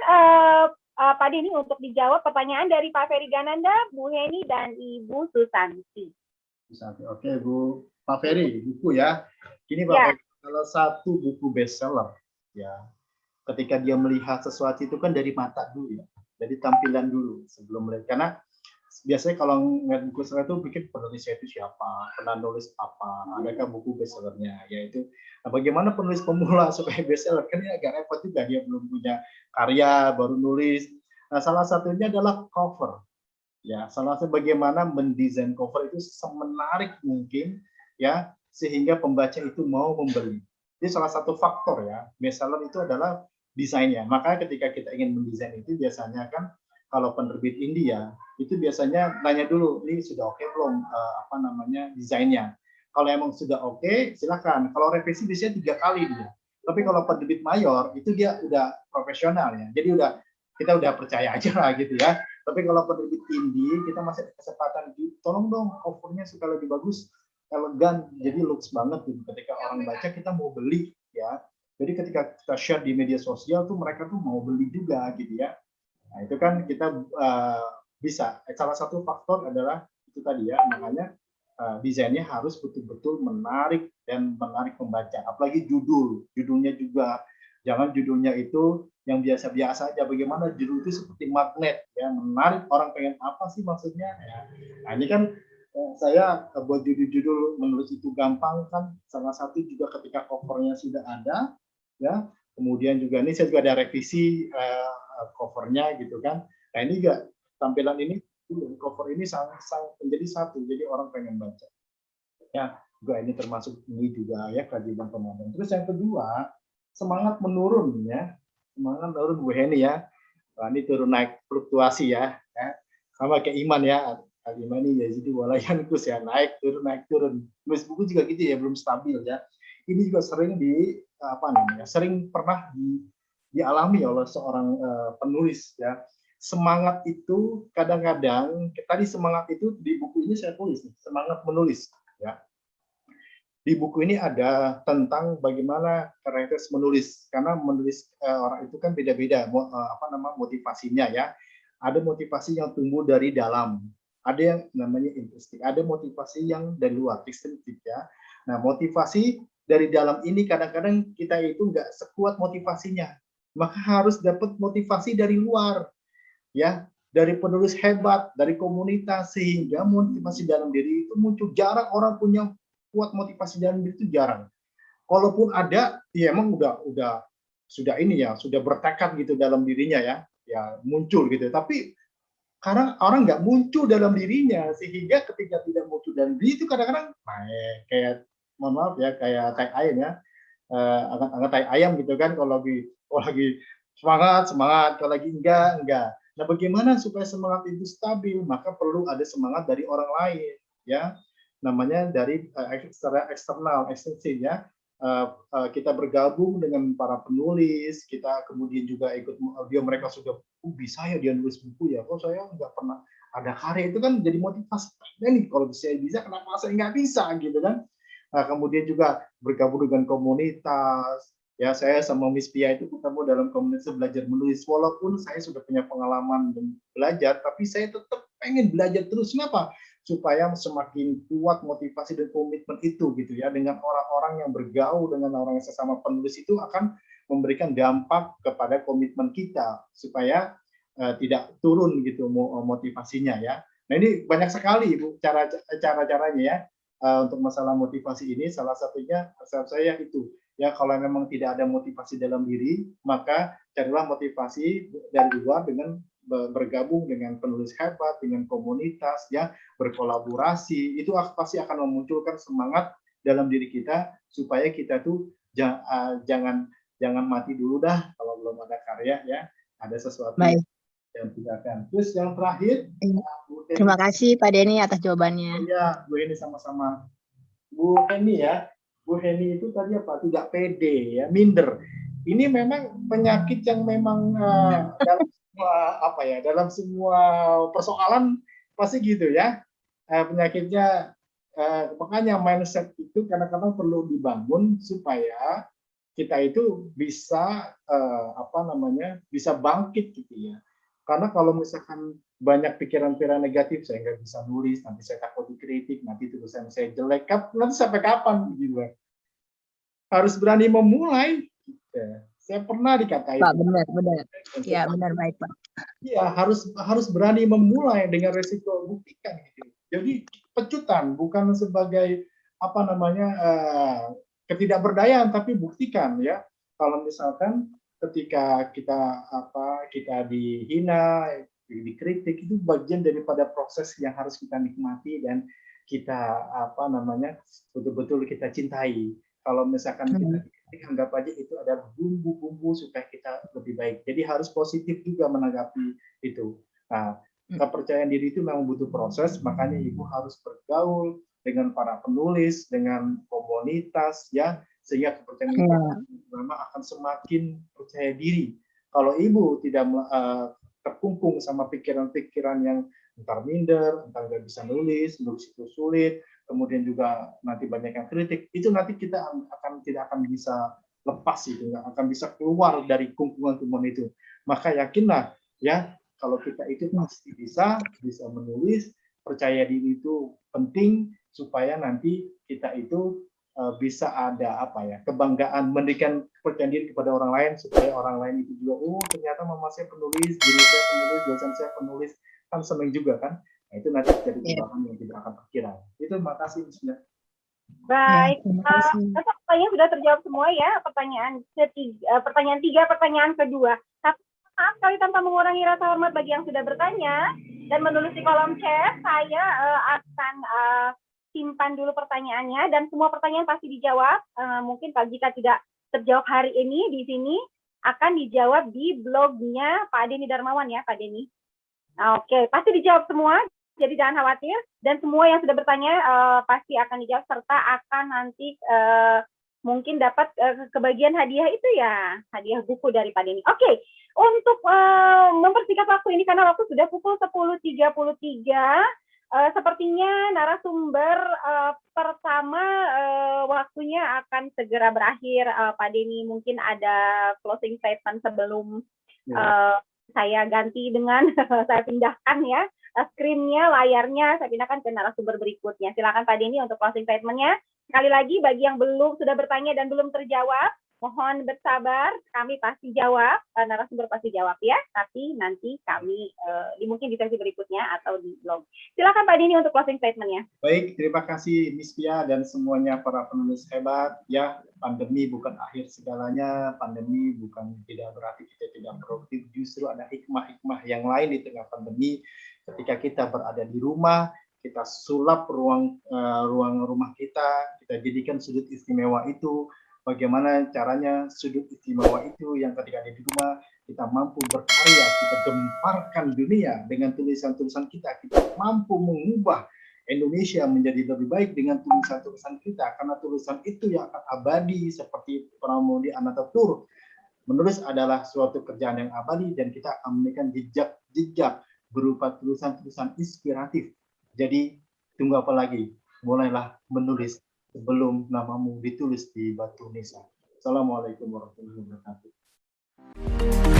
Pak Denny untuk dijawab pertanyaan dari Pak Ferry Gananda, Bu Heni dan Ibu Susanti. Oke Bu, Pak Ferry, buku ya. Ini Bapak salah satu buku bestseller ya. Ketika dia melihat sesuatu itu kan dari mata dulu ya, dari tampilan dulu sebelum melihat. Karena biasanya kalau ngeliat buku bestseller itu pikir penulisnya itu siapa, pernah nulis apa, adakah buku bestsellernya, yaitu bagaimana penulis pemula supaya bestseller, kan ini agak repot juga, dia belum punya karya, baru nulis. Nah, salah satunya adalah cover. Ya, salah satu bagaimana mendesain cover itu semenarik mungkin ya sehingga pembaca itu mau membeli. Jadi salah satu faktor ya bestseller itu adalah desainnya. Makanya ketika kita ingin mendesain itu biasanya kan kalau penerbit India itu biasanya nanya dulu, ini sudah oke belum desainnya. Kalau emang sudah oke, silakan. Kalau revisi biasanya 3 kali dia. Tapi kalau penerbit mayor itu dia udah profesional ya. Jadi kita udah percaya aja lah gitu ya. Tapi kalau penerbit indie kita masih ada kesempatan, tolong dong covernya supaya lebih bagus, elegan, jadi looks banget gitu. Ketika orang baca kita mau beli ya. Jadi ketika kita share di media sosial tuh mereka tuh mau beli juga gitu ya. Nah itu kan kita bisa. Salah satu faktor adalah itu tadi ya, makanya desainnya harus betul-betul menarik dan menarik pembaca. Apalagi judulnya juga. Jangan judulnya itu yang biasa-biasa aja. Bagaimana judul itu seperti magnet ya, menarik orang pengen apa sih maksudnya ya. Nah ini kan saya buat judul-judul menulis itu gampang kan, salah satu juga ketika covernya sudah ada ya. Kemudian juga ini saya juga ada revisi covernya gitu kan. Nah ini juga tampilan ini, cover ini sangat menjadi satu, jadi orang pengen baca. Ya, juga ini termasuk ini juga ya kewajiban pemadam. Terus yang kedua, semangat menurun ya, semangat menurun Bu Heni ya. Nah, ini turun naik fluktuasi ya, sama kayak iman ya. Al-iman ini jadi walayankus ya, naik turun. Nulis buku juga gitu ya, belum stabil ya. Ini juga sering sering pernah dialami oleh seorang penulis ya. Semangat itu kadang-kadang, tadi semangat itu di buku ini saya tulis, semangat menulis ya. Di buku ini ada tentang bagaimana karakter menulis, karena menulis orang itu kan beda-beda motivasinya ya. Ada motivasi yang tumbuh dari dalam, ada yang namanya intrinsik, ada motivasi yang dari luar, ekstrinsik ya. Nah, motivasi dari dalam ini kadang-kadang kita itu nggak sekuat motivasinya, maka harus dapat motivasi dari luar ya, dari penulis hebat, dari komunitas, sehingga motivasi dalam diri itu muncul. Jarang orang punya kuat motivasi dalam diri itu, jarang. Kalaupun ada, ya emang udah sudah ini ya, sudah bertekad gitu dalam dirinya ya muncul gitu. Tapi karena orang nggak muncul dalam dirinya, sehingga ketika tidak muncul dalam diri itu kadang-kadang kayak mohon maaf ya, kayak tai ayam ya, angkat tai ayam gitu kan, kalau lagi semangat, kalau lagi enggak. Nah, bagaimana supaya semangat itu stabil? Maka perlu ada semangat dari orang lain ya, namanya dari secara eksternal, ekstensi ya. Kita bergabung dengan para penulis, kita kemudian juga ikut mereka sudah bisa ya dia nulis buku ya, kok saya nggak pernah ada karya, itu kan jadi motivasi. Nah, nih kalau saya bisa, kenapa saya nggak bisa gitu kan. Nah, kemudian juga bergabung dengan komunitas ya, saya sama Miss Pia itu ketemu dalam komunitas belajar menulis, walaupun saya sudah punya pengalaman belajar, tapi saya tetap pengen belajar terus. Kenapa? Supaya semakin kuat motivasi dan komitmen itu gitu ya, dengan orang-orang yang bergaul dengan orang yang sesama penulis itu akan memberikan dampak kepada komitmen kita supaya tidak turun gitu motivasinya ya. Nah, ini banyak sekali Bu cara-caranya ya untuk masalah motivasi ini. Salah satunya saya itu ya, kalau memang tidak ada motivasi dalam diri, maka carilah motivasi dari luar dengan bergabung dengan penulis hebat, dengan komunitas ya, berkolaborasi. Itu pasti akan memunculkan semangat dalam diri kita supaya kita tuh jangan mati dulu dah kalau belum ada karya ya, ada sesuatu yang tinggalkan. Terus yang terakhir, terima kasih Pak Denny atas jawabannya. Ya, Bu Heni sama-sama. Bu Heni ya, Bu Heni itu tadi apa? Tidak pede ya, minder. Ini memang penyakit yang memang dalam semua persoalan pasti gitu ya. Penyakitnya, makanya mindset itu kadang-kadang perlu dibangun supaya kita itu bisa bisa bangkit gitu ya. Karena kalau misalkan banyak pikiran-pikiran negatif, saya nggak bisa nulis, nanti saya takut dikritik, nanti tulisan saya jelek, nanti sampai kapan gitu. Harus berani memulai. Saya pernah dikatain. Pak, benar. Ya, benar, baik Pak. Iya, harus berani memulai dengan resiko, buktikan gitu. Jadi pecutan, bukan sebagai ketidakberdayaan, tapi buktikan ya. Kalau misalkan ketika kita dihina, dikritik, itu bagian daripada proses yang harus kita nikmati dan kita betul-betul kita cintai. Kalau misalkan kita anggap aja itu adalah bumbu-bumbu supaya kita lebih baik. Jadi harus positif juga menanggapi itu. Nah, kepercayaan diri itu memang butuh proses, makanya Ibu harus bergaul dengan para penulis, dengan komunitas ya, sehingga kepercayaan diri memang akan semakin percaya diri. Kalau Ibu tidak terkungkung sama pikiran-pikiran yang entar minder, entar nggak bisa nulis itu sulit, kemudian juga nanti banyak yang kritik, itu nanti kita tidak akan bisa lepas itu, nggak akan bisa keluar dari kungkungan itu. Maka yakinlah ya, kalau kita itu pasti bisa menulis, percaya diri itu penting supaya nanti kita itu bisa ada kebanggaan, memberikan kepercayaan diri kepada orang lain, supaya orang lain itu juga, ternyata mama saya penulis, guru saya penulis, dosen saya penulis, kan seneng juga kan. Nah, itu nanti jadi kebanggaan yang tidak akan terkira. Itu, makasih Bismillah. Baik, pertanyaan sudah terjawab semua ya, pertanyaan 3, pertanyaan kedua. Tapi maaf sekali tanpa mengurangi rasa hormat bagi yang sudah bertanya dan menulis di kolom chat, saya akan simpan dulu pertanyaannya dan semua pertanyaan pasti dijawab. Mungkin jika tidak terjawab hari ini di sini akan dijawab di blognya Pak Denny Darmawan ya, Pak Denny. Oke, pasti dijawab semua. Jadi jangan khawatir dan semua yang sudah bertanya pasti akan dijawab serta akan nanti mungkin dapat kebagian hadiah itu ya, hadiah buku dari Pak Denny. Oke, untuk mempersingkat waktu ini karena waktu sudah pukul 10.33, sepertinya narasumber pertama waktunya akan segera berakhir. Pak Denny mungkin ada closing statement sebelum saya ganti dengan saya pindahkan ya screen-nya, layarnya, saya pindahkan ke narasumber berikutnya. Silakan Pak Denny untuk closing statement-nya. Sekali lagi bagi yang belum sudah bertanya dan belum terjawab, mohon bersabar, kami pasti jawab, narasumber pasti jawab ya, tapi nanti kami mungkin di sesi berikutnya atau di blog. Silakan Pak Denny untuk closing statement-nya. Baik, terima kasih Miss Pia dan semuanya para penulis hebat. Ya, pandemi bukan akhir segalanya, pandemi bukan tidak berarti kita tidak produktif, justru ada hikmah-hikmah yang lain di tengah pandemi. Ketika kita berada di rumah, kita sulap ruang rumah kita jadikan sudut istimewa itu. Bagaimana caranya sudut istimewa itu yang ketika di rumah kita mampu berkarya, kita gemparkan dunia dengan tulisan-tulisan kita mampu mengubah Indonesia menjadi lebih baik dengan tulisan-tulisan kita, karena tulisan itu yang akan abadi seperti Pramudi Anantatur. Menulis adalah suatu kerjaan yang abadi dan kita akan memberikan jejak-jejak berupa tulisan-tulisan inspiratif. Jadi tunggu apa lagi? Mulailah menulis sebelum namamu ditulis di batu nisan. Assalamualaikum warahmatullahi wabarakatuh.